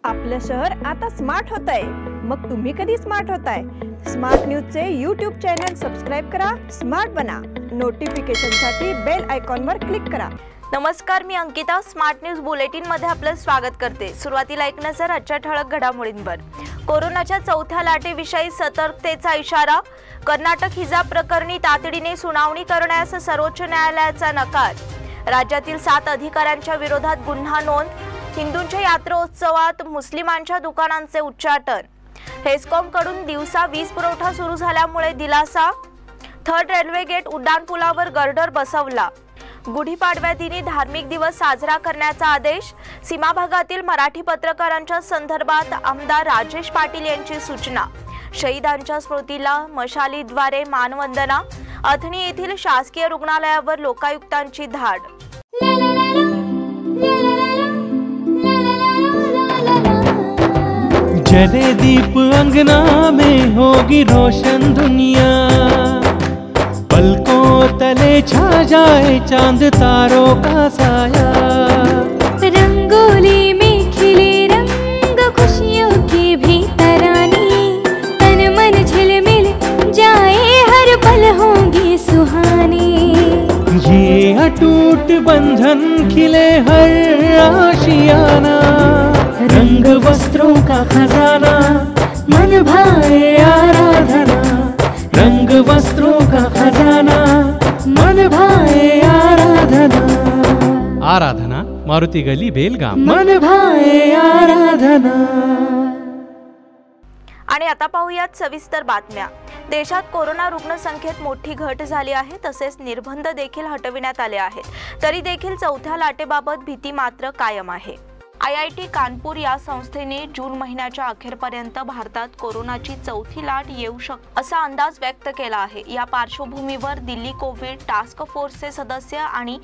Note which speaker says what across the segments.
Speaker 1: आपलं शहर आता स्मार्ट होत आहे। मग तुम्ही कधी स्मार्ट होताय? स्मार्ट न्यूजचे यूट्यूब चॅनल सबस्क्राइब करा, स्मार्ट बना। नोटिफिकेशनसाठी बेल आयकॉनवर क्लिक करा।
Speaker 2: नमस्कार, मी अंकिता। स्मार्ट न्यूज बुलेटिन मध्ये आपलं स्वागत करते। सुरुवातीला एक नजर आजच्या ठळक घडामोडींवर। कोरोनाच्या चौथ्या लाटेविषयी सतर्कतेचा इशारा। कर्नाटक हिजाब प्रकरणी तातडीने सुनावणी करण्यास सर्वोच्च न्यायालयाचा नकार। राज्यातील 7 अधिकाऱ्यांच्या विरोधात गुन्हा नोंद। हिंदूंच्या यात्रोत्सवात मुस्लिमांच्या दुकानांचे उच्चाटन। हेस्कॉम कडून दिवसा वीज पुरवठा सुरू झाल्यामुळे दिलासा। थर्ड रेल्वे गेट उड्डाणपुलावर गर्डर बसवला। गुढीपाडव्या दिनी धार्मिक दिवस साजरा करण्याचा आदेश। सीमा भागातील मराठी पत्रकारांच्या संदर्भात आमदार राजेश पाटील यांची सूचना। शहीदांच्या स्मृतीला मशालीद्वारे मानवंदना। अथणी येथील शासकीय रुग्णालयावर लोकायुक्तांची धाड।
Speaker 3: जले दीप अंगना में होगी रोशन दुनिया। पलकों तले छा जाए चांद तारों का साया।
Speaker 4: रंगोली में खिले रंग खुशियों के भी तराने। तन मन झिलमिल जाए हर पल होंगे सुहाने।
Speaker 3: ये अटूट बंधन खिले हर आशियाना। रंग वस्त्रों का खजाना मन भाए आराधना। रंग वस्त्रों का खजाना मन भाए आराधना। आराधना मारुती गली बेलगाम। मन भाए आराधना।
Speaker 2: आणि आता पाहूयात सविस्तर बातम्या। देशात कोरोना रुग्ण संख्येत मोठी घट झाली आहे, तसेच निर्बंध देखील हटविण्यात आले आहेत। तरी देखील चौथ्या लाटेबाबत भीती मात्र कायम आहे। IIT कानपूर या संस्थेने जून महिन्याच्या अखेरपर्यंत भारतात कोरोनाची चौथी लाट येऊ शकते असा अंदाज व्यक्त केला आहे। या पार्श्वभूमीवर दिल्ली कोविड टास्क फोर्सचे सदस्य आणि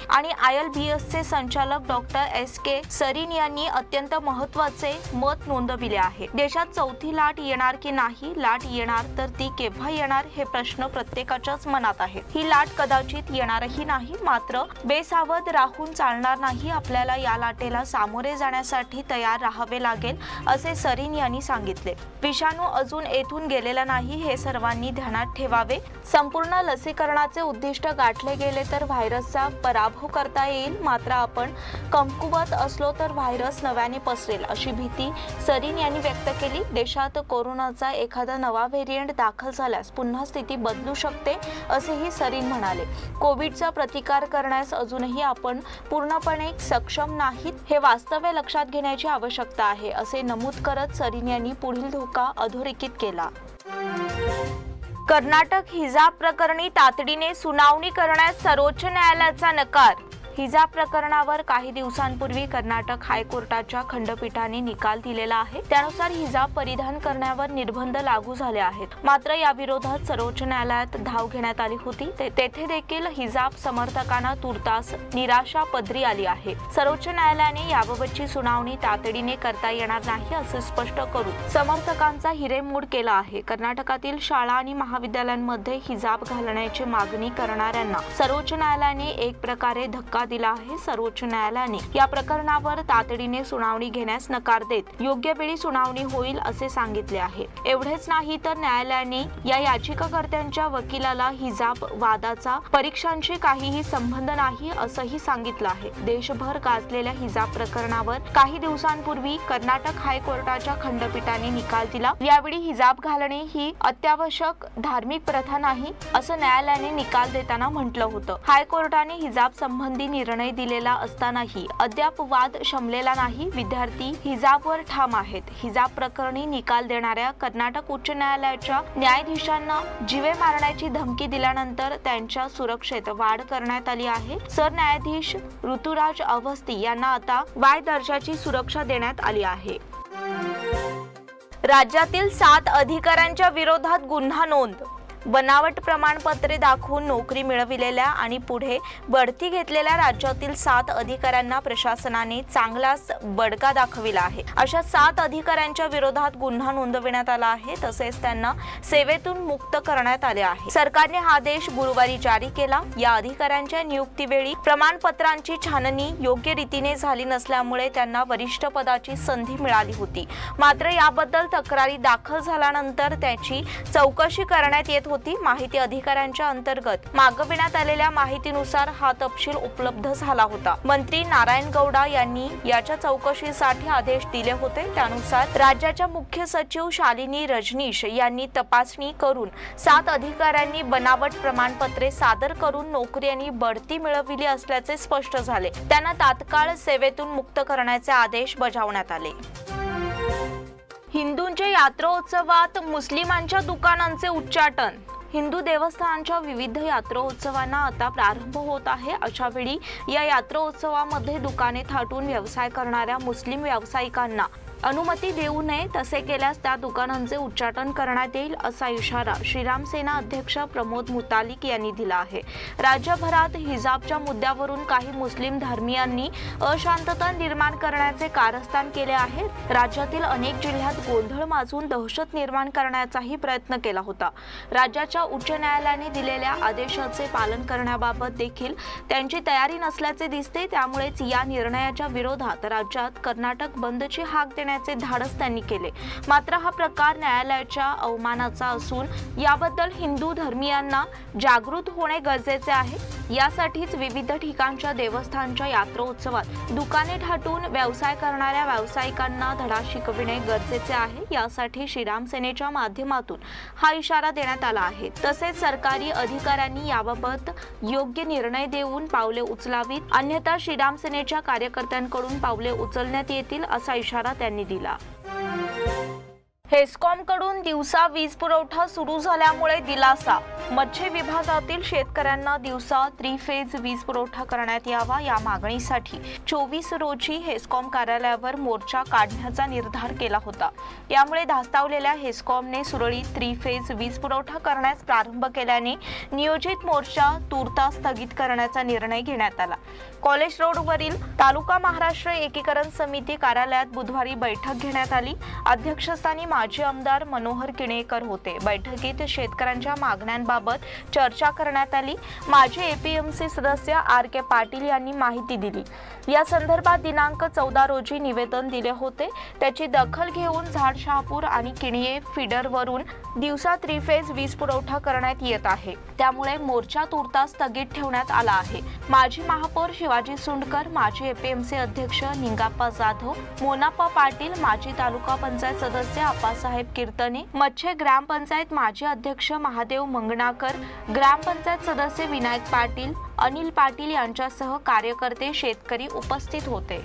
Speaker 2: ILBS चे संचालक डॉक्टर SK सरीन यांनी अत्यंत महत्त्वाचे मत नोंदविले आहे। देशात चौथी लाट येणार की नाही, लाट येणार तर ती केव्हा येणार हे प्रश्न प्रत्येकाच्याच मनात आहे। ही लाट कदाचित येणारही नाही, मात्र बेसावध राहून चालणार नाही। आपल्याला या लाटेला सामोरे जाण्यासाठी तयार राहावे लागेल असे सरीन यांनी सांगितले। विषाणू अजून येथून गेलेला नाही हे सर्वांनी ध्यानात ठेवावे। संपूर्ण लसीकरणाचे उद्दिष्ट गाठले गेले तर व्हायरसचा पराभव करता येईल, मात्र आपण कमकुवत असलो तर व्हायरस नव्याने पसरेल अशी भीती सरीन यांनी व्यक्त केली। देशात कोरोनाचा एखादा नवा व्हेरिएंट दाखल झाल्यास पुन्हा स्थिती बदलू शकते असेही सरीन म्हणाले। कोविडचा प्रतिकार करण्यास अजूनही आपण पूर्णपणे सक्षम नाहीत हे वास्तव लक्षात घेण्याची आवश्यकता आहे असे नमूद करत सरीन यांनी पुढील धोका अधोरेखित केला। कर्नाटक हिजाब प्रकरणी तातडीने सुनावणी करण्यास सर्वोच्च न्यायालयाचा नकार। हिजाब प्रकरणावर काही दिवसांपूर्वी कर्नाटक हायकोर्टाच्या खंडपीठाने निकाल दिलेला आहे। त्यानुसार हिजाब परिधान करण्यावर निर्बंध लागू झाले आहेत, मात्र या विरोधात सर्वोच्च न्यायालयात धाव घेण्यात आली होती। तेथे देखील हिजाब समर्थकांना तुर्तास निराशा पदरी आली आहे। सर्वोच्च न्यायालयाने याबाबतची सुनावणी तातडीने करता येणार नाही असे स्पष्ट करून समर्थकांचा हिरेमोड केला आहे। कर्नाटकातील शाळा आणि महाविद्यालयांमध्ये हिजाब घालण्याची मागणी करणाऱ्यांना सर्वोच्च न्यायालयाने एक प्रकारे धक्का दिला आहे। सर्वोच्च न्यायालयाने या प्रकरणावर तातडीने सुनावणी घेण्यास नकार देत योग्य वेळी सुनावणी होईल असे सांगितले आहे। एवढेच नाही तर न्यायालयाने या याचिकाकर्त्यांच्या वकिलाला हिजाब वादाचा परीक्षांशी काहीही संबंध नाही असंही सांगितलं आहे। देशभर गाजलेल्या हिजाब प्रकरणावर काही दिवसांपूर्वी कर्नाटक हायकोर्टाच्या खंडपीठाने निकाल दिला। यावेळी हिजाब घालणे ही अत्यावश्यक धार्मिक प्रथा नाही असं न्यायालयाने निकाल देताना म्हटलं होतं। हायकोर्टाने हिजाब संबंधी निर्णय दिलेला असतानाही अद्याप वाद शमलेला नाही। विद्यार्थी हिजाबवर ठाम आहेत। हिजाब प्रकरणी निकाल देणाऱ्या कर्नाटक उच्च न्यायालयाच्या न्यायाधीशांना जीवे मारण्याची धमकी दिल्यानंतर त्यांच्या सुरक्षेत वाढ करण्यात आली आहे। सरन्यायाधीश ऋतुराज अवस्थी यांना आता Y दर्जाची सुरक्षा देण्यात आली आहे। राज्यातील 7 अधिकाऱ्यांच्या विरोधात गुन्हा नोंद। बनावट प्रमाणपत्रे दाखवून नोकरी मिळविलेल्या आणि पुढे बढती घेतलेल्या राज्यातील 7 अधिकाऱ्यांना प्रशासनाने चांगलाच बडगा दाखविला आहे। अशा 7 अधिकाऱ्यांच्या विरोधात गुन्हा नोंदविण्यात आला आहे, तसेच त्यांना सेवेतून मुक्त करण्यात आले आहे। सरकारने हा आदेश गुरुवारी जारी केला। या अधिकाऱ्यांच्या नियुक्तीवेळी प्रमाणपत्रांची छाननी योग्य रीतीने झाली नसल्यामुळे त्यांना वरिष्ठ पदाची संधी मिळाली होती। मात्र याबद्दल तक्रारी दाखल झाल्यानंतर त्याची चौकशी करण्यात येत होती। माहिती अधिकाऱ्यांच्या अंतर्गत मागविण्यात आलेल्या माहितीनुसार हा तपशील उपलब्ध झाला होता। मंत्री नारायण गौडा यांनी याच्या चौकशीसाठी आदेश दिले होते। त्यानुसार राज्याच्या मुख्य सचिव शालिनी रजनीश यांनी तपासणी करून 7 अधिकाऱ्यांनी बनावट प्रमाणपत्रे सादर करून नोकरी आणि बढती मिळविली असल्याचे स्पष्ट झाले। त्यांना तात्काळ सेवेतून मुक्त करण्याचे आदेश बजावण्यात आले। हिंदूंच्या यात्रोत्सवात मुस्लिमांच्या दुकानांचे उच्चाटन। हिंदू देवस्थानांच्या विविध यात्रोत्सवांना आता प्रारंभ होत आहे। अशा वेळी या यात्रोत्सवामध्ये दुकाने थाटून व्यवसाय करणाऱ्या मुस्लिम व्यावसायिकांना अनुमती देऊ नये, तसे केल्यास त्या दुकानांचे उच्चाटन करण्यात येईल असा इशारा श्रीराम सेना अध्यक्ष प्रमोद मुतालिक यांनी दिला आहे। राज्यभरात हिजाबच्या मुद्द्यावरून काही मुस्लिम धर्मीयांनी अशांतता निर्माण करण्याचे कारस्थान केले आहे। राज्यातील अनेक जिल्ह्यात गोंधळ माजून दहशत निर्माण करण्याचाही प्रयत्न केला होता। राज्याच्या उच्च न्यायालयाने दिलेल्या आदेशाचे पालन करण्याबाबत देखील त्यांची तयारी नसल्याचे दिसते। त्यामुळेच या निर्णयाच्या विरोधात राज्यात कर्नाटक बंदची हाक देण्याचे धाडस त्यांनी केले। मात्र हा प्रकार न्यायालयाच्या अवमानाचा असून याबद्दल हिंदू धर्मीयांना जागृत होणे गरजेचे आहे। यासाठीच विविध ठिकाणच्या देवस्थानच्या यात्रोत्सवात दुकाने थाटून व्यवसाय करणाऱ्या व्यावसायिकांना धडा शिकविणे गरजेचे आहे। यासाठी श्रीराम सेनेच्या माध्यमातून हा इशारा देण्यात आला आहे। तसेच सरकारी अधिकाऱ्यांनी याबाबत योग्य निर्णय देऊन पावले उचलावीत, अन्यथा श्रीराम सेनेच्या कार्यकर्त्यांकडून पावले उचलण्यात येतील असा इशारा त्यांनी दिला। हेस्कॉम कडून दिवसा वीज पुरवठा सुरू झाल्यामुळे दिलासा। मत्स्य विभागातील शेतकऱ्यांना दिवसा 3 फेज वीज पुरवठा करण्यात यावा या मागणीसाठी 24 रोजी हेस्कॉम कार्यालयावर मोर्चा काढण्याचा निर्धार केला होता। यामुळे धास्तावलेल्या हेस्कॉमने सुरळीत 3 फेज वीज पुरवठा करण्यास प्रारंभ केल्याने नियोजित मोर्चा तूर्तास स्थगित करण्याचा निर्णय घेण्यात आला। कॉलेज रोडवरील तालुका महाराष्ट्र एकीकरण समिती कार्यालयात बुधवारी बैठक घेण्यात आली। अध्यक्षस्थानी माजी आमदार मनोहर किणेकर होते। बैठकीत शेतकऱ्यांच्या मागण्यांबाबत चर्चा करण्यात आली। माजी एपीएमसी सदस्य RK पाटील यांनी माहिती दिली। या संदर्भात दिनांक 14 रोजी निवेदन दिले होते। त्याची दखल घेऊन झाड शहापूर आणि किणिये फीडरवरून दिवसा 3 फेज वीज पुरवठा करण्यात येत आहे। त्यामुळे मोर्चा तूर्तास स्थगित ठेवण्यात आला आहे। माजी महापौर शिवाजी सुंडकर, माजी एपीएमसी अध्यक्ष निंगाप्पा जाधव, मोनाप्पा पाटील, माजी तालुका पंचायत सदस्य आप्पासाहेब कीर्तने, मच्छे ग्रामपंचायत माजी अध्यक्ष महादेव मंगनाकर, ग्रामपंचायत सदस्य विनायक पाटील, अनिल पाटील यांच्यासह कार्यकर्ते, शेतकरी उपस्थित होते।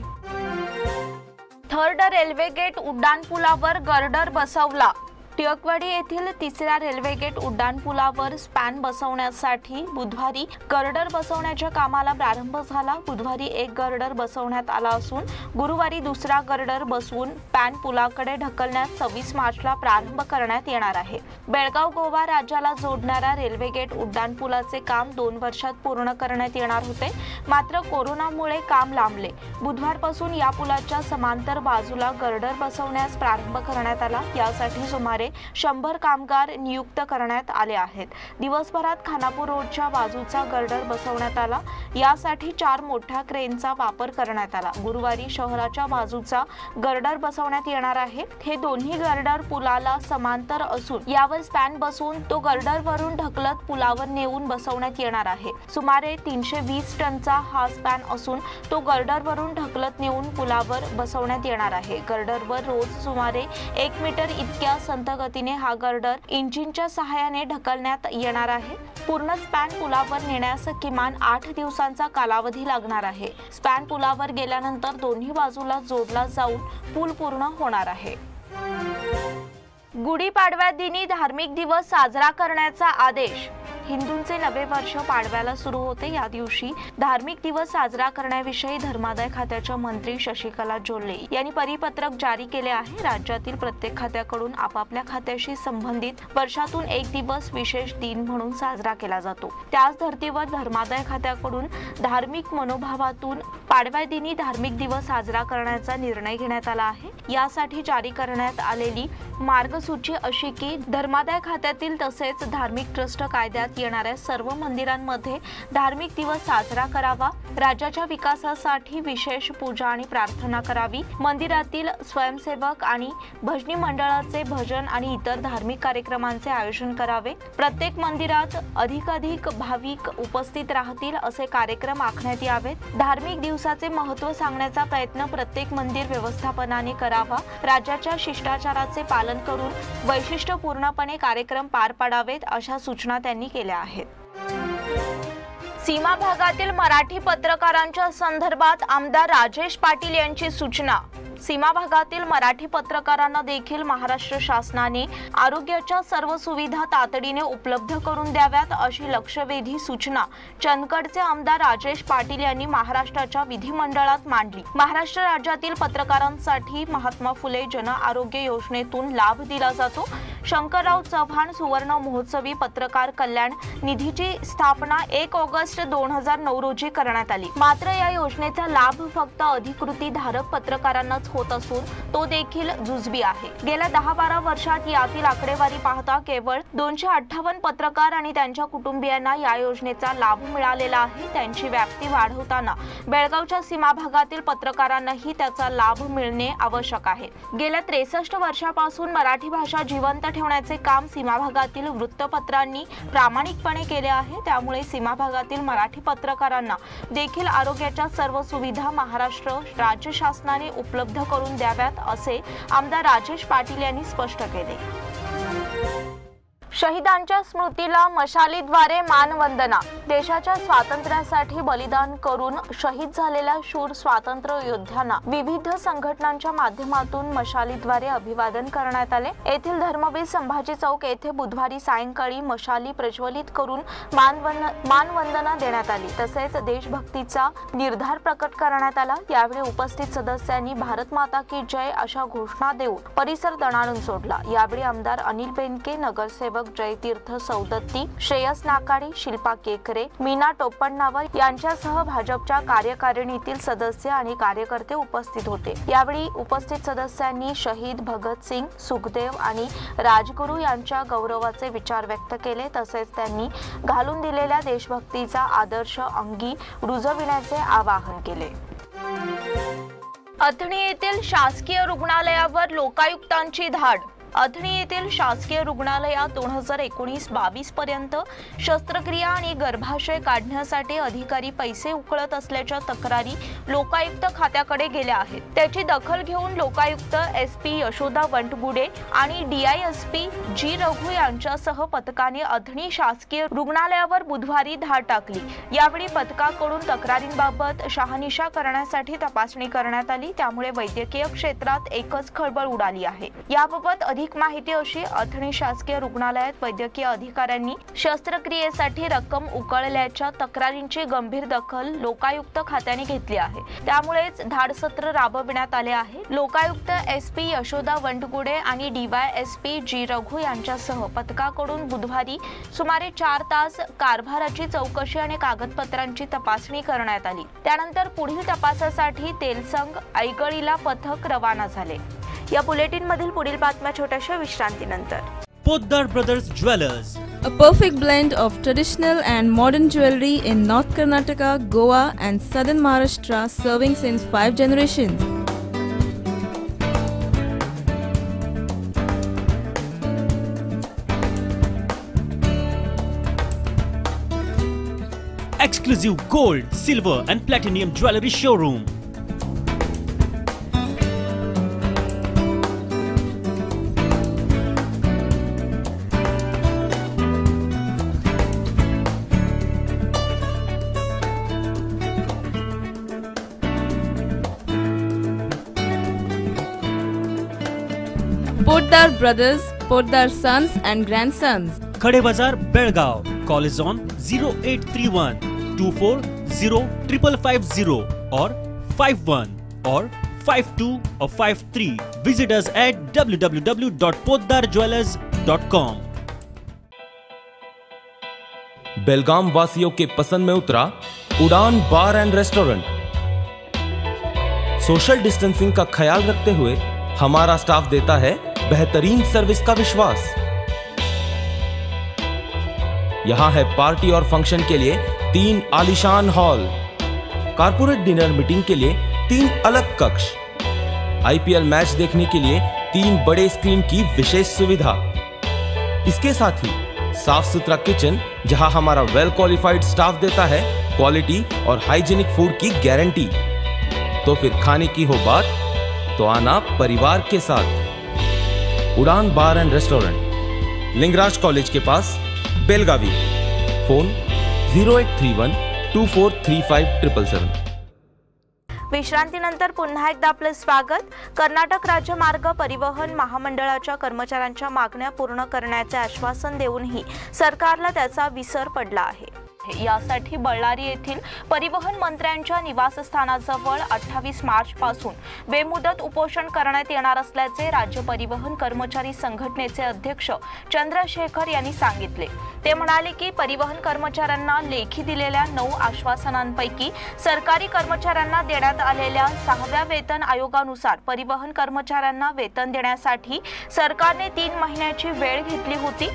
Speaker 2: थर्ड रेल्वे गेट उड्डाणपुलावर गर्डर बसवला। टिळकवाडी येथील 3ऱ्या रेल्वे गेट उड्डाणपुलावर स्पॅन बसवण्यासाठी बुधवारी गर्डर बसवण्याच्या कामाला प्रारंभ झाला। बुधवारी एक गर्डर बसवण्यात आला असून गुरुवारी दुसरा गर्डर बसवून पॅन पुलाकडे ढकलण्यास 26 मार्चला प्रारंभ करण्यात येणार आहे। बेळगाव गोवा राज्याला जोडणाऱ्या रेल्वे गेट उड्डाणपुलाचे काम 2 वर्षात पूर्ण करण्यात येणार होते, मात्र कोरोनामुळे काम लांबले। बुधवारपासून या पुलाच्या समांतर बाजूला गर्डर बसवण्यास प्रारंभ करण्यात आला। यासाठी सुमारे 100 कामगार नियुक्त करण्यात आले आहेत। दिवसभरात खानापूर रोडच्या बाजूचा गर्डर बसवण्यात आला। यासाठी 4 मोठ्या क्रेनचा वापर करण्यात आला। गुरुवारी शहराच्या बाजूचा गर्डर बसवण्यात येणार आहे। हे दोन्ही गर्डर पुलाला समांतर असून यावर स्पॅन बसवून तो गर्डरवरून ढकलत पुलावर नेऊन बसवण्यात येणार आहे। सुमारे 320 टनचा हा स्पॅन असून तो गर्डरवरून ढकलत नेऊन पुलावर बसवण्यात येणार आहे। गर्डरवर रोज सुमारे 1 मीटर इतक्या संत गतीने हा गर्डर इंजिनच्या सहाय्याने ढकलण्यात येणार आहे। पूर्ण स्पॅन पुलावर नेण्यास किमान 8 दिवसांचा कालावधी लागणार आहे। स्पॅन पुलावर गेल्यानंतर दोन्ही बाजूला जोडला जाऊन पूल पूर्ण होणार आहे। गुढीपाडव्या दिनी धार्मिक दिवस साजरा करण्याचा आदेश। हिंदूंचे नवे वर्ष पाडव्याला सुरू होते। या दिवशी धार्मिक दिवस साजरा करण्याविषयी धर्मादाय खात्याच्या मंत्री शशिकला जोल्ले यांनी परिपत्रक जारी केले आहे। राज्यातील प्रत्येक खात्याकडून आपापल्या खात्याशी संबंधित वर्षातून एक दिवस विशेष दिन म्हणून साजरा केला जातो। त्याच धर्तीवर धर्मादाय खात्याकडून धार्मिक मनोभावातून पाडव्या दिनी धार्मिक दिवस साजरा करण्याचा निर्णय घेण्यात आला आहे। यासाठी जारी करण्यात आलेली मार्गसूची अशी की धर्मादाय खात्यातील तसेच धार्मिक ट्रस्ट कायद्यात येणाऱ्या सर्व मंदिरांमध्ये धार्मिक दिवस साजरा करावा, राज्याच्या विकासासाठी विशेष पूजा आणि प्रार्थना करावी, मंदिरातील स्वयंसेवक आणि भजनी मंडळाचे भजन आणि इतर धार्मिक कार्यक्रमांचे आयोजन करावे, प्रत्येक मंदिरात अधिकाधिक भाविक उपस्थित राहतील असे कार्यक्रम आखण्यात यावेत, धार्मिक दिवसाचे महत्त्व सांगण्याचा प्रयत्न प्रत्येक मंदिर व्यवस्थापनाने करावा, राज्याच्या शिष्टाचाराचे पालन करून वैशिष्ट्यपूर्णपणे कार्यक्रम पार पाडावेत अशा सूचना त्यांनी केल्या आहेत। सीमा भागातील मराठी पत्रकारांच्या संदर्भात आमदार राजेश पाटील यांची सूचना। सीमा भागातील मराठी पत्रकारांना देखील महाराष्ट्र शासनाने आरोग्याच्या सर्व सुविधा तातडीने उपलब्ध करून द्याव्यात अशी लक्षवेधी सूचना चंदगडचे आमदार राजेश पाटील यांनी महाराष्ट्राच्या विधिमंडळात मांडली। महाराष्ट्र राज्यातील पत्रकारांसाठी महात्मा फुले जन आरोग्य योजनेतून लाभ दिला जातो। शंकरराव चव्हाण सुवर्ण महोत्सवी पत्रकार कल्याण निधीची स्थापना 1 ऑगस्ट 2009 रोजी करण्यात आली। मात्र या योजनेचा लाभ फक्त अधिकृती धारक पत्रकारांनाच होत असून तो देखील जुजबी आहे। गेल्या 10-12 वर्षात यातील आकडेवारी पाहता केवळ 258 पत्रकार आणि त्यांच्या कुटुंबियांना या योजनेचा लाभ मिळालेला आहे। त्यांची व्याप्ती वाढवताना बेळगावच्या सीमा भागातील पत्रकारांनाही त्याचा लाभ मिळणे आवश्यक आहे। गेल्या 63 वर्षापासून मराठी भाषा जिवंत ठेवण्याचे काम सीमा भागातील वृत्तपत्रांनी प्रामाणिकपणे केले आहे। त्यामुळे सीमा भागातील मराठी पत्रकारांना देखील आरोग्याच्या सर्व सुविधा महाराष्ट्र राज्य शासनाने उपलब्ध करून द्याव्यात असे आमदार राजेश पाटील यांनी स्पष्ट केले। शहीदांच्या स्मृतीला मशालीद्वारे मानवंदना। देशाच्या स्वातंत्र्यासाठी बलिदान करून शहीद झालेल्या शूर स्वातंत्र्य योद्ध्यांना विविध संघटनांच्या माध्यमातून मशालीद्वारे अभिवादन करण्यात आले। येथील धर्मवीर संभाजी चौक येथे बुधवारी सायंकाळी मशाली प्रज्वलित करून मानवंदना देण्यात आली। तसेच देशभक्तीचा निर्धार प्रकट करण्यात आला। यावेळी उपस्थित सदस्यांनी भारत माता की जय अशा घोषणा देऊन परिसर दणाणून सोडला। यावेळी आमदार अनिल बेनके, नगरसेवक जयतीर्थ सौदत्ती, श्रेयस नाकाडी, शिल्पा केकरे, मीना टोपणनावर यांच्यासह भाजपच्या कार्यकारिणीतील सदस्य आणि कार्यकर्ते उपस्थित होते। यावेळी उपस्थित सदस्यांनी शहीद भगतसिंग, सुखदेव आणि राजगुरू यांच्या गौरवाचे विचार व्यक्त केले। तसेच त्यांनी घालून दिलेल्या देशभक्तीचा आदर्श अंगी रुजविण्याचे आवाहन केले। अथणी येथील शासकीय रुग्णालयावर लोकायुक्तांची धाड। अथणी येथील शासकीय रुग्णालयात 2019-22 पर्यंत शस्त्रक्रिया आणि गर्भाशय काढण्यासाठी अधिकारी पैसे उकळत असल्याच्या तक्रारी लोकायुक्त खात्याकडे गेल्या आहेत। त्याची दखल घेऊन लोकायुक्त SP यशोदा वंटगुडे आणि DISP G रघु यांच्यासह पथकाने अथणी शासकीय रुग्णालयावर बुधवारी धाड टाकली। यावेळी पथकाकडून तक्रारींबाबत शहानिशा करण्यासाठी तपासणी करण्यात आली। त्यामुळे वैद्यकीय क्षेत्रात एकच खळबळ उडाली आहे। याबाबत अधिक माहिती अशी अथणी शासकीय रुग्णालयात वैद्यकीय अधिकाऱ्यांनी शस्त्रक्रियेसाठी रक्कम उकळल्याच्या तक्रारींची गंभीर दखल लोकायुक्त खात्याने घेतली आहे। त्यामुळेच धाड सत्र राबविण्यात आले आहे। लोकायुक्त SP यशोदा वंटगुडे आणि DYSP G रघु यांच्यासह पथकाकडून बुधवारी सुमारे 4 तास कारभाराची चौकशी आणि कागदपत्रांची तपासणी करण्यात आली। त्यानंतर पुढील तपासासाठी तेलसंग ऐगळीला पथक रवाना झाले। या बुलेटिन मधील पुढील बातम्या छोट्याशा विश्रांतीनंतर।
Speaker 3: Poddar brothers jewellers,
Speaker 5: A perfect blend of traditional and modern jewelry in North Karnataka, Goa and Southern Maharashtra, serving since 5 generations.
Speaker 3: exclusive gold, silver and platinum jewelry showroom.
Speaker 5: Poddar Brothers, Poddar Sons and Grandsons.
Speaker 3: खडे बाजार Belgaum. Call is on 0831 240 or 51 or 52 or 53. Visit us at www.poddarjewellers.com.
Speaker 6: बेलगाम वासियों के पसंद में उतरा उड़ान बार end restaurant. Social distancing का ख्याल रखते हुए हमारा स्टाफ देता है बेहतरीन सर्विस का विश्वास। यहां है पार्टी और फंक्शन के लिए 3 आलीशान हॉल, कारपोरेट डिनर मीटिंग के लिए 3 अलग कक्ष, IPL मैच देखने के लिए 3 बड़े स्क्रीन की विशेष सुविधा। इसके साथ ही साफ सुथरा किचन जहां हमारा वेल क्वालिफाइड स्टाफ देता है क्वालिटी और हाइजीनिक फूड की गारंटी। तो फिर खाने की हो बात तो आना परिवार के साथ। उड़ान बार एंड रेस्टोरेंट, लिंगराज कॉलेज के पास, बेलगावी। फोन 0831 243577।
Speaker 2: विश्रांतीनंतर पुन्हा एकदा आपलं स्वागत। कर्नाटक राज्य मार्ग परिवहन महामंडळाच्या कर्मचाऱ्यांच्या मागण्या पूर्ण करण्याचे आश्वासन देऊनही सरकारला त्याचा विसर पडला आहे। यासाठी बळ्ळारी येथील परिवहन मंत्र्यांच्या निवासस्थानाजवळ 28 मार्च पासून बेमुदत उपोषण करण्यात येणार असल्याचे राज्य परिवहन कर्मचारी संघटनेचे अध्यक्ष चंद्रशेखर यांनी सांगितले। ते म्हणाले की परिवहन कर्मचाऱ्यांना लेखी दिलेल्या 9 आश्वासनांपैकी सरकारी कर्मचाऱ्यांना देण्यात आलेल्या 6व्या वेतन आयोगानुसार परिवहन कर्मचाऱ्यांना वेतन देण्यासाठी सरकारने 3 महिन्याची वेळ घेतली होती।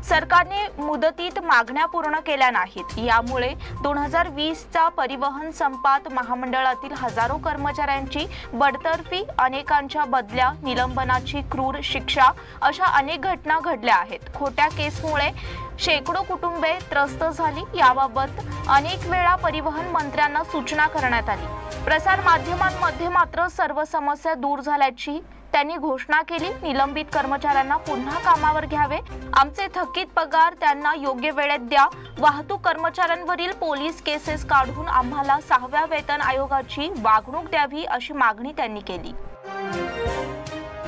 Speaker 2: सरकारने मुदतीत मागण्या पूर्ण केल्या नाहीत। यामुळे 2020चा परिवहन संपात महामंडळातील हजारो कर्मचाऱ्यांची बडतर्फी, अनेकांच्या बदल्या, निलंबनाची क्रूर शिक्षा अशा अनेक घटना घडल्या आहेत। खोट्या केसमुळे शेकडो कुटुंबे त्रस्त झाली। याबाबत अनेक वेळा परिवहन मंत्र्यांना सूचना करण्यात आली। प्रसार माध्यमांमध्ये मात्र सर्व समस्या दूर झाल्याची त्यांनी घोषणा केली। निलंबित कर्मचाऱ्यांना पुन्हा कामावर घ्यावे, आमचे थकीत पगार त्यांना योग्य वेळेत द्या, वाहतूक कर्मचाऱ्यांवरील पोलीस केसेस काढून आम्हाला 6व्या वेतन आयोगाची वागणूक द्यावी अशी मागणी त्यांनी केली।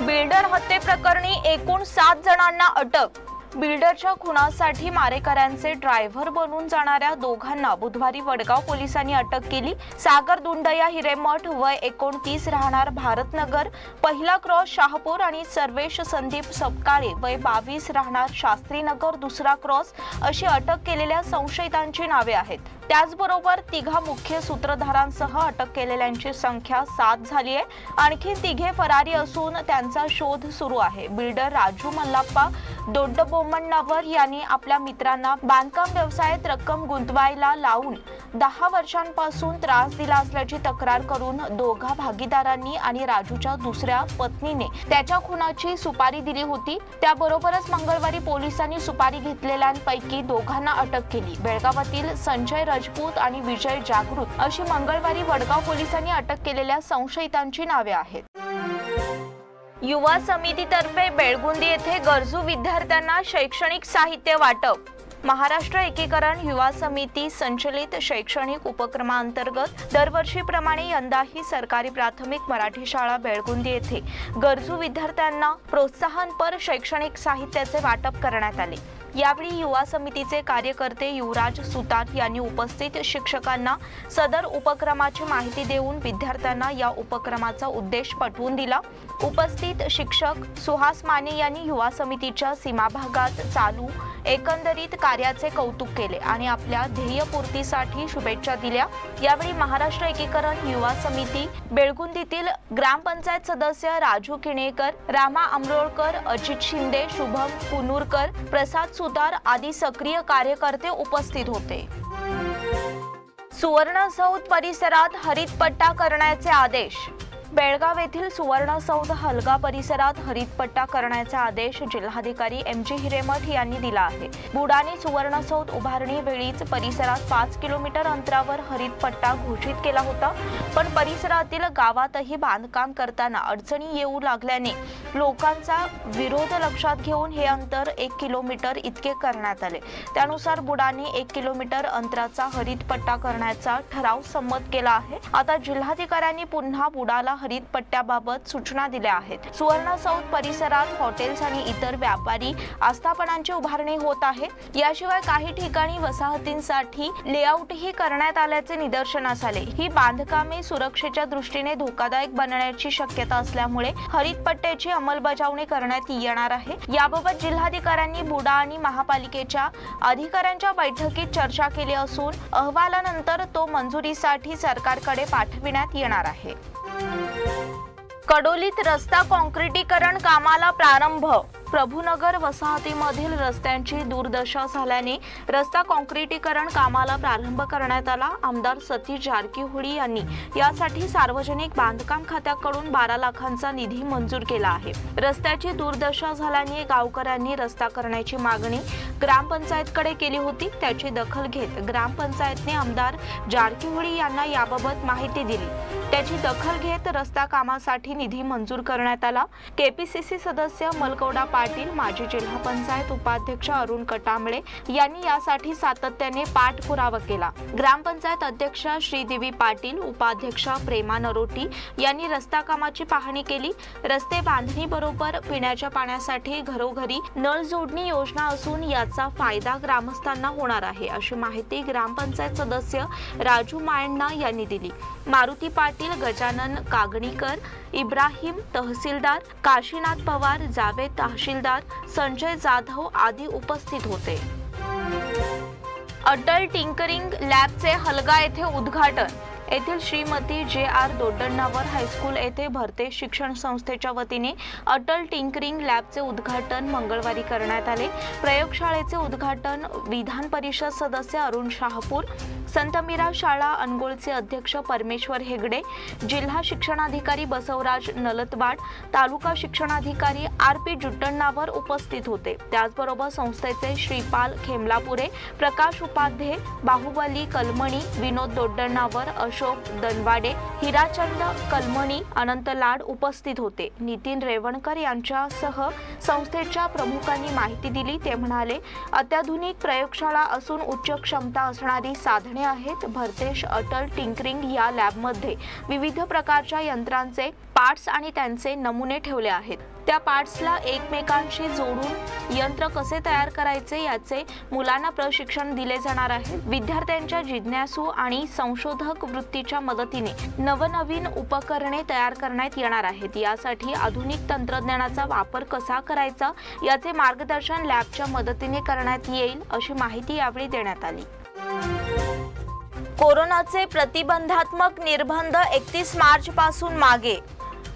Speaker 2: बिल्डर हत्येप्रकरणी एकूण 7 जणांना अटक। बिल्डरच्या खुनासाठी मारेकऱ्यांचे ड्रायव्हर बनून जाणाऱ्या दोघांना बुधवारी वडगाव पोलिसांनी अटक केली। सागर दुंडया हिरेमठ वय 29 राहणार भारतनगर, पहिला क्रॉस शहापूर आणि सर्वेश संदीप सपकाळे वय 22 राहणार शास्त्रीनगर दुसरा क्रॉस अशी अटक केलेल्या संशयितांची नावे आहेत। त्याचबरोबर 3 मुख्य सूत्रधारांसह अटक केलेल्यांची संख्या 7 झाली आहे। आणखी 3 फरारी असून त्यांचा शोध सुरू आहे। बिल्डर राजू मल्लाप्पा दोड्डबोम्मण्णवर यांनी आपल्या मित्रांना बांधकाम व्यवसायात रक्कम गुंतवायला लावून 10 वर्षांपासून त्रास दिला असल्याची तक्रार करून दोघा भागीदारांनी आणि राजूच्या दुसऱ्या पत्नीने त्याच्या खुनाची सुपारी दिली होती। त्याबरोबरच मंगळवारी पोलिसांनी सुपारी घेतलेल्यांपैकी दोघांना अटक केली। बेळगावातील संजय राजपूत आणि विजय जागृत अशी मंगळवारी वडगाव पोलिसांनी अटक केलेल्या संशयितांची नावे आहेत। युवा समितीतर्फे बेळगुंदी येथे गरजू विद्यार्थ्यांना शैक्षणिक साहित्य वाटप। महाराष्ट्र एकीकरण युवा समिती संचलित शैक्षणिक उपक्रमांतर्गत दरवर्षीप्रमाणे यंदाही सरकारी प्राथमिक मराठी शाळा बेळगुंदी येथे गरजू विद्यार्थ्यांना प्रोत्साहनपर शैक्षणिक साहित्याचे वाटप करण्यात आले। यावेळी युवा समितीचे कार्यकर्ते युवराज सुतार यांनी उपस्थित शिक्षकांना सदर उपक्रमाची माहिती देऊन विद्यार्थ्यांना या उपक्रमाचा उद्देश पटवून दिला। उपस्थित शिक्षक सुहास माने यांनी युवा समितीच्या सीमा भागात चालू एकंदरीत कार्याचे कौतुक केले आणि आपल्या ध्येयपूर्तीसाठी शुभेच्छा दिल्या। यावेळी महाराष्ट्र एकीकरण युवा समिती बेळगुंदीतील ग्रामपंचायत सदस्य राजू किणेकर, रामा अमरोळकर, अजित शिंदे, शुभम कुनूरकर, प्रसाद सुतार आदी सक्रिय कार्यकर्ते उपस्थित होते। सुवर्णसौध परिसरात हरितपट्टा करण्याचे आदेश। बेळगाव येथील सुवर्णसौध हलगा परिसरात हरितपट्टा करण्याचा आदेश जिल्हाधिकारी MG हिरेमठ यांनी दिला आहे। बुडानी सुवर्णसौध उभारणी वेळीच परिसरात 5 किलोमीटर अंतरावर हरितपट्टा घोषित केला होता, पण परिसरातील गावातही बांधकाम करताना अडचणी येऊ लागल्याने लोकांचा विरोध लक्षात घेऊन हे अंतर 1 किलोमीटर इतके करण्यात आले। त्यानुसार बुडानी 1 किलोमीटर अंतराचा हरितपट्टा करण्याचा ठराव संमत केला आहे। आता जिल्हाधिकाऱ्यांनी पुन्हा बुडाला हरित पट्ट्याबाबत सूचना दिल्या आहेत। सुवर्ण सौध परिसरात हॉटेल्स आणि इतर व्यापारी आस्थापनांची उभारणी होत आहे। याशिवाय काही ठिकाणी वसाहतींसाठी लेआउटही करण्यात आल्याचे निदर्शनास आले। ही बांधकामे सुरक्षेच्या दृष्टीने धोकादायक बनण्याची शक्यता असल्यामुळे हरित पट्ट्याची अंमलबजावणी करण्यात येणार आहे। याबाबत जिल्हाधिकाऱ्यांनी बुडा आणि महापालिकेच्या अधिकाऱ्यांच्या बैठकीत चर्चा केली असून अहवालानंतर तो मंजुरीसाठी सरकारकडे पाठविण्यात येणार आहे। कडोलीत रस्ता काँक्रिटीकरण कामाला प्रारंभ। प्रभुनगर वसाहतीमधील रस्त्यांची दुर्दशा झाल्याने रस्ता काँक्रिटीकरण कामाला प्रारंभ करण्यात आला। आमदार सतीश जारकीहोळी यांनी यासाठी सार्वजनिक बांधकाम खात्याकडून 12 लाखांचा निधी मंजूर केला आहे। रस्त्याची दुर्दशा झाल्याने गावकऱ्यांनी रस्ता करण्याची मागणी ग्रामपंचायतकडे केली होती। त्याची दखल घेत ग्रामपंचायतने आमदार जारकीहोळी यांना याबाबत माहिती दिली। त्याची दखल घेत रस्ता कामासाठी निधी मंजूर करण्यात आला। केपीसीसी सदस्य मलकवडा पाटील, माजी जिल्हा पंचायत उपाध्यक्ष अरुण कटामळे यांनी यासाठी सातत्याने पाठपुरावा केला। ग्रामपंचायत अध्यक्षा श्रीदेवी पाटील, उपाध्यक्षा प्रेमा नरोटी यांनी रस्ता कामाची पाहणी केली। रस्ते बांधणी बरोबर पिण्याच्या पाण्यासाठी घरोघरी नळ जोडणी योजना असून याचा फायदा ग्रामस्थांना होणार आहे, अशी माहिती ग्रामपंचायत सदस्य राजू मायण्णा यांनी दिली। मारुती पाटील, गजानन कागणीकर, इब्राहिम तहसीलदार, काशीनाथ पवार, जावेद तहसीलदार, संजय जाधव आदी उपस्थित होते। अटल टिंकरिंग लॅबचे हलगा येथे उद्घाटन। येथील श्रीमती JR दोड्डण्णावर हायस्कूल येथे भरते शिक्षण संस्थेच्या वतीने अटल टिंकरिंग लॅबचे उद्घाटन मंगळवारी करण्यात आले। प्रयोगशाळेचे उद्घाटन विधान परिषद सदस्य अरुण शहापूर, संत मीरा शाळा अनगोळचे अध्यक्ष परमेश्वर हेगडे, जिल्हा शिक्षणाधिकारी बसवराज नलतवाड, तालुका शिक्षणाधिकारी RP जुट्टण्णावर उपस्थित होते। त्याचबरोबर संस्थेचे श्रीपाल खेमलापुरे, प्रकाश उपाध्ये, बाहुबली कलमणी, विनोद दोड्डण्णावर, अशोक दनवाडे, हिराचंद कलमणी, अनंत लाड उपस्थित होते। नितीन रेवणकर यांच्यासह संस्थेच्या प्रमुखांनी माहिती दिली। ते म्हणाले, अत्याधुनिक प्रयोगशाळा असून उच्च क्षमता असणारी साधने आहेत। भरतेश अटल टिंकरिंग या लॅबमध्ये विविध प्रकारच्या यंत्रांचे पार्ट्स आणि त्यांचे नमुने ठेवले आहेत। त्या पार्ट्सला एकमेकांशी जोडून यंत्र कसे तयार करायचे याचे मुलांना प्रशिक्षण दिले जाणार आहे। विद्यार्थ्यांच्या जिज्ञासू आणि संशोधक वृत्तीच्या मदतीने नवनवीन उपकरणे तयार करण्यात येणार आहेत। यासाठी आधुनिक तंत्रज्ञानाचा वापर कसा करायचा याचे मार्गदर्शन लॅबच्या मदतीने करण्यात येईल, अशी माहिती यावेळी देण्यात आली। कोरोनाचे प्रतिबंधात्मक निर्बंध 31 मार्च पासून मागे।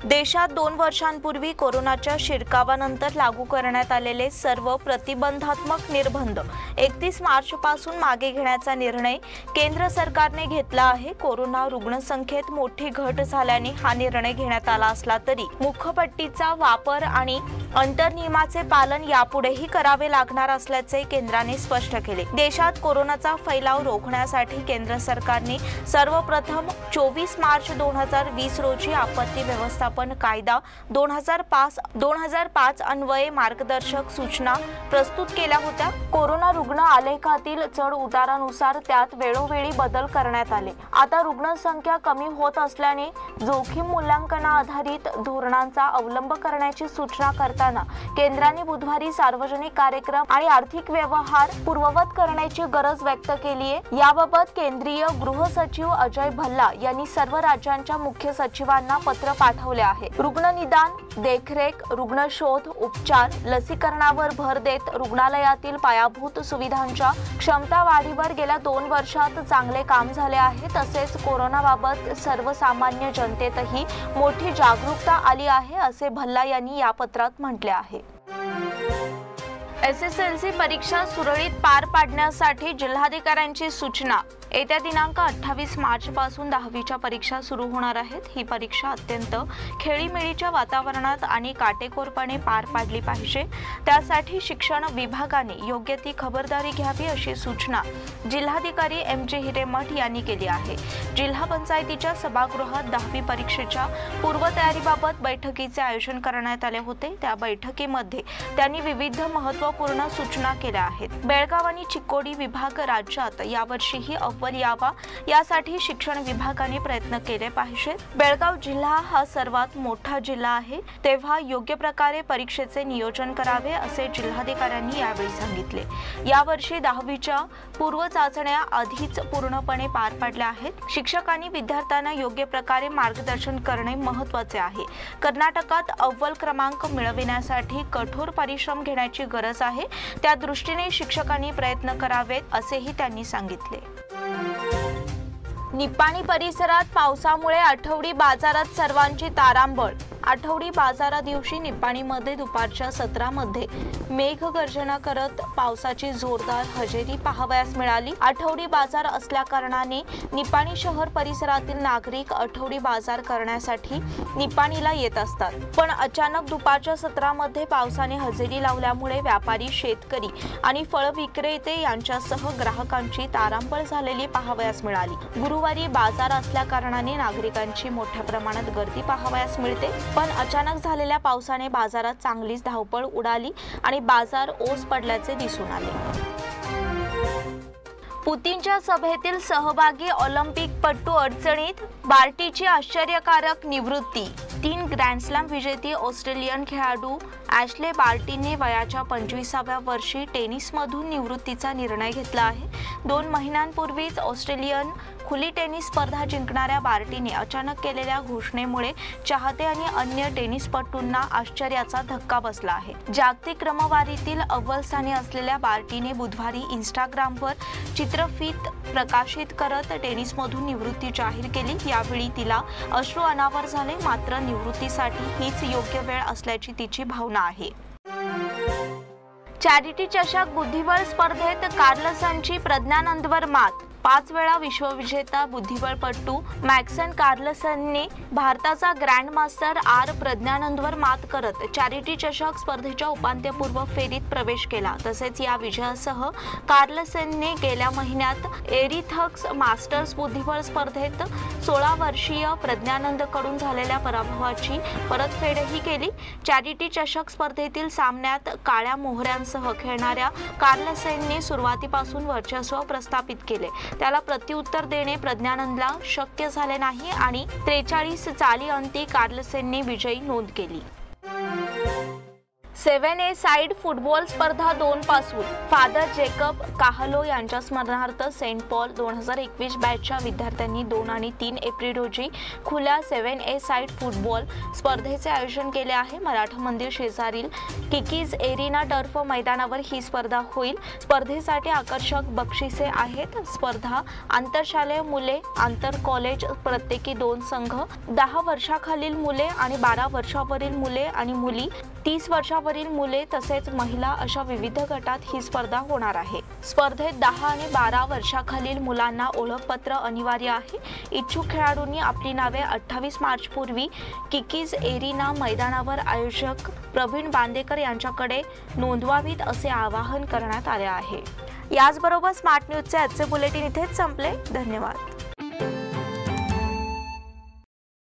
Speaker 2: देशात 2 वर्षांपूर्वी कोरोनाच्या शिरकावानंतर लागू करण्यात आलेले सर्व प्रतिबंधात्मक निर्बंध 31 मार्च पासून मागे घेण्याचा निर्णय केंद्र सरकारने घेतला आहे। कोरोना रुग्णसंख्येत मोठी घट झाल्याने हा निर्णय घेण्यात आला असला तरी मुखपट्टीचा वापर आणि अंतरनियमाचे पालन यापुढेही करावे लागणार असल्याचे केंद्राने स्पष्ट केले। देशात कोरोनाचा फैलाव रोखण्यासाठी केंद्र सरकारने सर्वप्रथम 24 मार्च 2020 रोजी आपत्ती व्यवस्थापन कायदा 2005 अन्वये मार्गदर्शक सूचना प्रस्तुत केल्या होत्या। कोरोना रुग्ण आलेखातील चढ उतारानुसार त्यात वेळोवेळी बदल करण्यात आले। आता रुग्णसंख्या कमी होत असल्याने जोखीम मूल्यांकन आधारित धोरणांचा अवलंब करण्याची सूचना करताना केंद्राने बुधवारी सार्वजनिक कार्यक्रम आणि आर्थिक व्यवहार पूर्ववत करण्याची गरज व्यक्त केली आहे। याबाबत केंद्रीय गृह सचिव अजय भल्ला यांनी सर्व राज्यांच्या मुख्य सचिवांना पत्र पाठवले आहे। रुग्ण निदान, देखरेख, रुग्ण शोध, उपचार, लसीकरणावर भर देत रुग्णालयातील पायाभूत सुविधांच्या क्षमता वाढीवर गेल्या 2 वर्षात चांगले काम झाले आहे। तसेच कोरोनाबाबत सर्वसामान्य जनतेतही मोठी जागरूकता आली आहे, असे भल्ला यांनी या पत्रात म्हटले आहे। SSLC परीक्षा सुरळीत पार पाडण्यासाठी जिल्हाधिकाऱ्यांची सूचना। येत्या दिनांक 28 मार्च पासून 10वीच्या परीक्षा सुरू होणार आहेत। ही परीक्षा अत्यंत खेळीमेळीच्या वातावरणात आणि काटेकोरपणे पार पाडली पाहिजे। त्यासाठी शिक्षण विभागाने योग्य ती खबरदारी घ्यावी, अशी सूचना जिल्हाधिकारी MJ हिरेमठ यांनी केली आहे। जिल्हा पंचायतीच्या सभागृहात 10वी परीक्षेच्या पूर्वतयारीबाबत बैठकीचे आयोजन करण्यात आले होते। त्या बैठकीमध्ये त्यांनी विविध महत्त्वपूर्ण सूचना केल्या आहेत। बेळगाव आणि चिक्कोडी विभाग राज्यात यावर्षीही अव्वल यावा यासाठी शिक्षण विभागाने प्रयत्न केले पाहिजेत. बेळगाव जिल्हा हा सर्वात मोठा जिल्हा आहे, तेव्हा योग्य प्रकारे परीक्षेचे नियोजन करावे असे जिल्हाधिकाऱ्यांनी यावेळी सांगितले. यावर्षी 10वीच्या पूर्व चाचण्या आधीच पूर्णपणे पार पडल्या आहेत. शिक्षकांनी विद्यार्थ्यांना योग्य प्रकारे मार्गदर्शन करणे महत्त्वाचे आहे. कर्नाटकात अव्वल क्रमांक मिळविण्यासाठी कठोर परिश्रम घेण्याची गरज आहे. त्या दृष्टीने शिक्षकांनी प्रयत्न करावेत असेही त्यांनी सांगितले. निपाणी परिसरात पावसामुळे आठवडी बाजारात सर्वांची तारांबळ. आठवडी बाजारा दिवशी निपाणीमध्ये दुपारच्या सत्रामध्ये मेघगर्जना करत पावसाची जोरदार हजेरी पाहावयास मिळाली. आठवडी बाजार असल्या कारणाने निपाणी शहर परिसरातील नागरिक आठवडी बाजार करण्यासाठी निपाणीला येत असतात. पण अचानक दुपारच्या सत्रामध्ये पावसाने हजेरी लावल्यामुळे व्यापारी, शेतकरी आणि फळ विक्रेते यांच्यासह ग्राहकांची तारांबळ झालेली पाहावयास मिळाली. गुरुवारी बाजार असल्या कारणाने नागरिकांची मोठ्या प्रमाणात गर्दी पाहावयास मिळते. पण अचानक झालेल्या पावसाने बाजारात चांगलीच धावपळ उडाली आणि बाजार ओस पडल्याचे दिसून आले. पुतीनच्या सभेतील सहभागी ऑलिम्पिकपटू अडचणीत, बार्टीची आश्चर्यकारक निवृत्ती. 3 ग्रँडस्लॅम विजेती ऑस्ट्रेलियन खेळाडू ॲशले बार्टीने वयाच्या 25व्या वर्षी टेनिसमधून निवृत्तीचा निर्णय घेतला आहे. 2 महिन्यांपूर्वीच ऑस्ट्रेलियन खुली टेनिस स्पर्धा जिंकणाऱ्या बार्टीने अचानक केलेल्या घोषणेमुळे चाहते आणि अन्य टेनिसपटूंना आश्चर्याचा धक्का बसला आहे. जागतिक क्रमवारीतील अव्वल स्थानी असलेल्या बार्टीने बुधवारी इंस्टाग्रामवर चित्रफित प्रकाशित करत टेनिसमधून निवृत्ती जाहीर केली. यावेळी तिला अश्रू अनावर झाले. मात्र निवृत्तीसाठी हीच योग्य वेळ असल्याची तिची भावना आहे. चॅरिटी चषक बुद्धिबळ स्पर्धेत कार्लसनची प्रज्ञानंदवर मात. 5 वेळा विश्वविजेता बुद्धिबळपटू मॅक्सन कार्लसनने भारताचा ग्रँडमास्टर आर प्रज्ञानंदवर मात करत चॅरिटी चषक स्पर्धेच्या उपांत्यपूर्व फेरीत प्रवेश केला. तसेच या विजयासह कार्लसनने गेल्या महिन्यात एरिथक्स मास्टर्स बुद्धिबळ स्पर्धेत 16 वर्षीय प्रज्ञानंदकडून झालेल्या पराभवाची परतफेडही केली. चॅरिटी चषक स्पर्धेतील सामन्यात काळ्या मोहऱ्यांसह खेळणाऱ्या कार्लसनने सुरुवातीपासून वर्चस्व प्रस्थापित केले. त्याला प्रत्युत्तर देणे प्रज्ञानंदला शक्य झाले नाही आणि 43 चाली अंती कार्लसनने विजयी नोंद केली. 7A साइड फुटबॉल स्पर्धा 2 पासून फादर जेकब काहलो यांच्या स्मरणार्थ सेंट पॉल 2021 बॅचच्या विद्यार्थ्यांनी 2 आणि 3 एप्रिल रोजी खुल्या 7A साइड फुटबॉल स्पर्धेचे आयोजन केले आहे. मराठा मंदिर शेजारील किकीज एरिना टर्फ मैदानावर ही स्पर्धा होईल. स्पर्धेसाठी आकर्षक बक्षिसे आहेत. स्पर्धा आंतरशालेय मुले, आंतर कॉलेज प्रत्येकी 2 संघ, 10 वर्षाखालील मुले आणि 12 वर्षावरील मुले आणि मुली, 30 वर्षावरील मुले तसेच महिला अशा विविध गटात ही स्पर्धा होणार आहे. स्पर्धेत 10 आणि 12 वर्षाखालील मुलांना ओळखपत्र अनिवार्य आहे. इच्छुक खेळाडूंनी आपली नावे 28 मार्च पूर्वी किकीज एरिना मैदानावर आयोजक प्रवीण बांदेकर यांच्याकडे नोंदवावीत असे आवाहन करण्यात आले आहे. याचबरोबर स्मार्ट न्यूजचे आजचे बुलेटिन इथेच संपले. धन्यवाद.